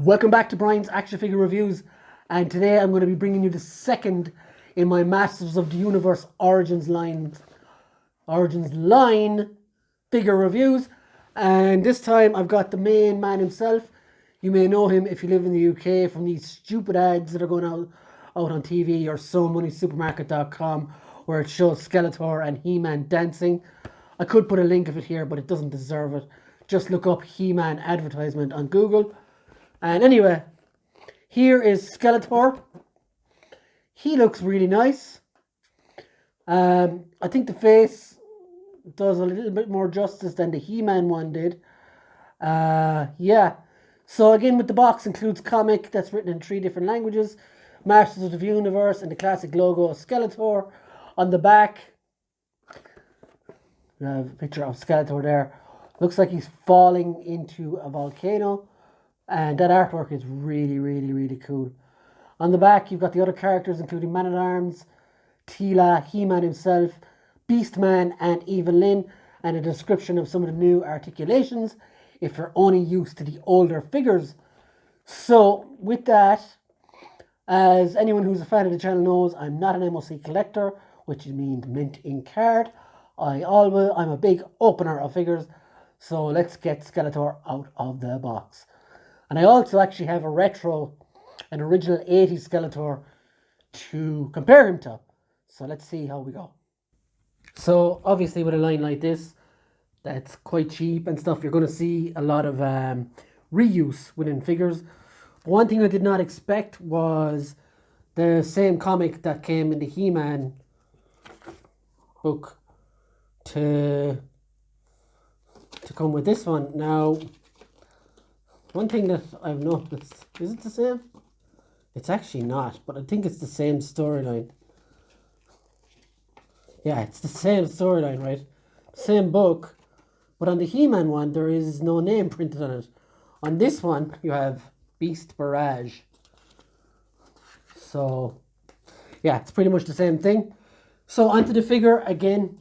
Welcome back to Brian's Action Figure Reviews, and today I'm going to be bringing you the second in my Masters of the Universe Origins line figure reviews. And this time I've got the main man himself. You may know him if you live in the UK from these stupid ads that are going out on TV or SoMoneySupermarket.com, where it shows Skeletor and He-Man dancing. I could put a link of it here, but it doesn't deserve it. Just look up He-Man advertisement on Google. And anyway, here is Skeletor. He looks really nice. I think the face does a little bit more justice than the He-Man one did. Yeah. So again, with the box includes comic that's written in 3 different languages, Masters of the Universe, and the classic logo of Skeletor. On the back, we have a picture of Skeletor there. Looks like he's falling into a volcano. And that artwork is really, really, really cool. On the back, you've got the other characters, including Man-at-Arms, Teela, He-Man himself, Beastman, and Evil-Lyn, and a description of some of the new articulations if you're only used to the older figures. So, with that, as anyone who's a fan of the channel knows, I'm not an MOC collector, which means mint in card. I'm a big opener of figures, so let's get Skeletor out of the box. And I also actually have an original 80s Skeletor to compare him to. So let's see how we go. So obviously with a line like this, that's quite cheap and stuff, you're going to see a lot of reuse within figures. But one thing I did not expect was the same comic that came in the He-Man book to come with this one. Now, one thing that I've noticed, is it the same? It's actually not, but I think it's the same storyline. Yeah, it's the same storyline, right? Same book, but on the He-Man one, there is no name printed on it. On this one, you have Beast Barrage. So, yeah, it's pretty much the same thing. So, onto the figure, again,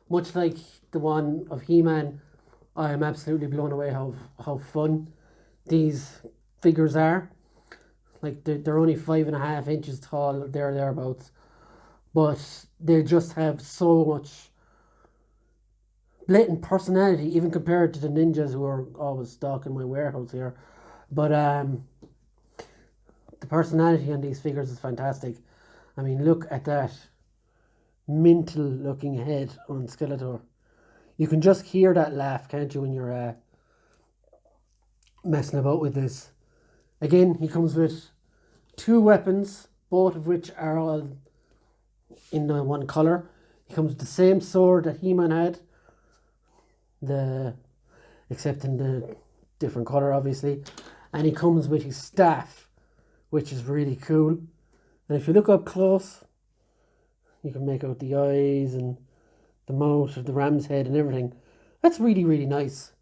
much like the one of He-Man, I am absolutely blown away how fun these figures are. Like, they're only 5.5 inches tall, thereabouts. But they just have so much blatant personality, even compared to the ninjas who are always stalking my warehouse here. But the personality on these figures is fantastic. I mean, look at that mental looking head on Skeletor. You can just hear that laugh, can't you, when you're messing about with this. Again, he comes with 2 weapons, both of which are all in one colour. He comes with the same sword that He-Man had, except in the different colour, obviously. And he comes with his staff, which is really cool. And if you look up close, you can make out the eyes and the mouth of the ram's head and everything. That's really, really nice.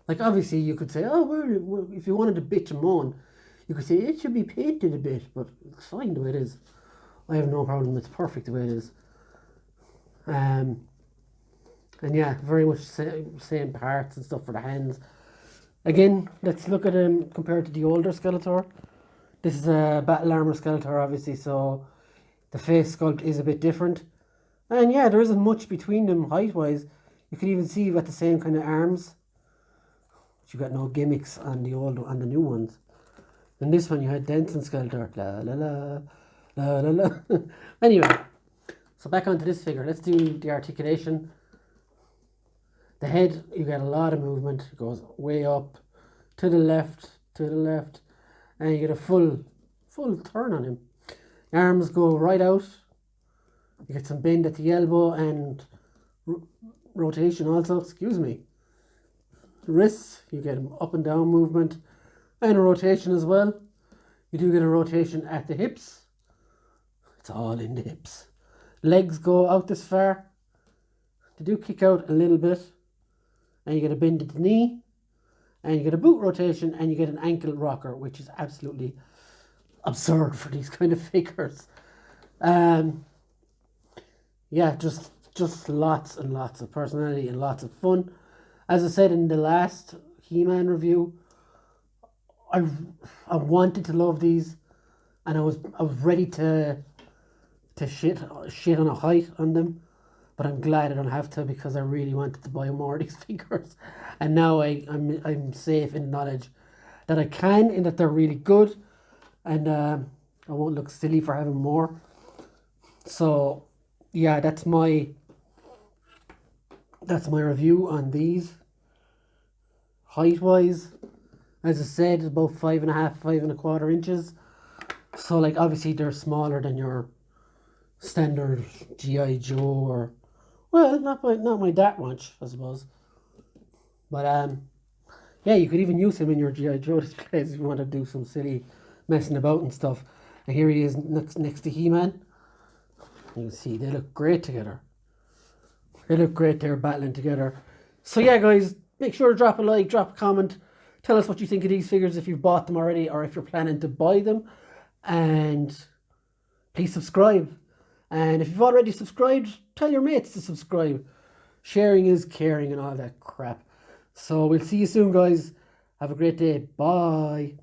Like, obviously, you could say, oh, well, if you wanted to bitch and moan, you could say it should be painted a bit, but it's fine the way it is. I have no problem. It's perfect the way it is. And yeah, very much same parts and stuff for the hands. Again, let's look at him compared to the older Skeletor. This is a battle armor Skeletor, obviously, so the face sculpt is a bit different. And yeah, there isn't much between them height-wise. You can even see you've got the same kind of arms. But you've got no gimmicks on the new ones. And this one you had dancing Skeletor. La la la, la la la. Anyway, so back onto this figure. Let's do the articulation. The head, you get a lot of movement. It goes way up, to the left, and you get a full turn on him. The arms go right out. You get some bend at the elbow and rotation also, excuse me. The wrists, you get an up and down movement and a rotation as well. You do get a rotation at the hips. It's all in the hips. Legs go out this far. They do kick out a little bit. And you get a bend at the knee. And you get a boot rotation and you get an ankle rocker, which is absolutely absurd for these kind of figures. Yeah, just lots and lots of personality and lots of fun. As I said in the last He-Man review, I I wanted to love these, and I was ready to shit on a height on them, but I'm glad I don't have to because I really wanted to buy more of these figures, and now I'm safe in knowledge that I can, and that they're really good, and I won't look silly for having more. So yeah, that's my review on these. Height wise, as I said, about 5.5, 5.25 inches. So like obviously they're smaller than your standard GI Joe, or well, not by that much, I suppose. But yeah, you could even use him in your GI Joe displays if you want to do some silly messing about and stuff. And here he is next to He-Man. You can see they look great together. They look great there battling together. So yeah, guys, make sure to drop a like, drop a comment. Tell us what you think of these figures if you've bought them already or if you're planning to buy them. And please subscribe. And if you've already subscribed, tell your mates to subscribe. Sharing is caring and all that crap. So we'll see you soon, guys. Have a great day. Bye.